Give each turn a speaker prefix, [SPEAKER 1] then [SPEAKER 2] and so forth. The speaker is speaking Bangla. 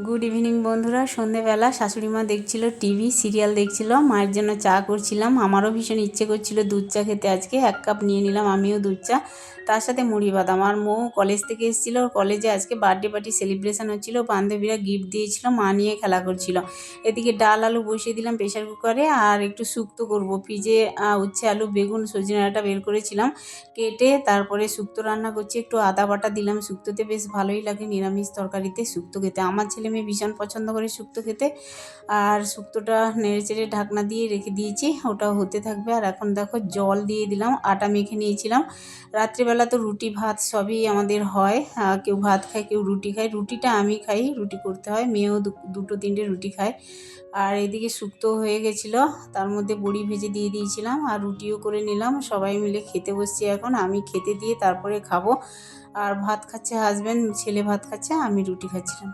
[SPEAKER 1] গুড ইভিনিং বন্ধুরা। সন্ধেবেলা শাশুড়ি মা দেখছিল টিভি সিরিয়াল দেখছিল, মায়ের জন্য চা করছিলাম। আমারও ভীষণ ইচ্ছে করছিল দুধ চা খেতে। আজকে 1 কাপ নিয়ে নিলাম আমিও দুধ চা, তার সাথে মুড়ি বাদাম। আর মৌ কলেজ থেকে এসেছিলো, ওর কলেজে আজকে বার্থডে পার্টি সেলিব্রেশন হচ্ছিলো, বান্ধবীরা গিফট দিয়েছিল, মা নিয়ে খেলা করছিল। এদিকে ডাল আলু বসিয়ে দিলাম প্রেশার কুকারে, আর একটু শুক্তো করব। ফ্রিজে উচ্ছে আলু বেগুন সজনে ডাঁটা বের করেছিলাম কেটে, তারপরে শুক্তো রান্না করছি। একটু আদা বাটা দিলাম, শুক্তোতে বেশ ভালোই লাগে নিরামিষ তরকারিতে শুক্তো খেতে। আমার ছেলে মেয়ে ভীষণ পছন্দ করে শুক্তো খেতে। আর শুক্তোটা নেড়ে চেড়ে ঢাকনা দিয়ে রেখে দিয়েছি, ওটাও হতে থাকবে। আর এখন দেখো জল দিয়ে দিলাম, আটা মেখে নিয়েছিলাম। রাত্রিবেলা তো রুটি ভাত সবই আমাদের হয়, কেউ ভাত খায় কেউ রুটি খায়। রুটিটা আমি খাই, রুটি করতে হয়, মেয়েও দুটো তিনটে রুটি খায়। আর এদিকে শুক্তো হয়ে গেছিলো, তার মধ্যে বড়ি ভেজে দিয়ে দিয়েছিলাম, আর রুটিও করে নিলাম। সবাই মিলে খেতে বসছি এখন, আমি খেতে দিয়ে তারপরে খাবো। আর ভাত খাচ্ছে হাজব্যান্ড, ছেলে ভাত খাচ্ছে, আমি রুটি খাচ্ছিলাম।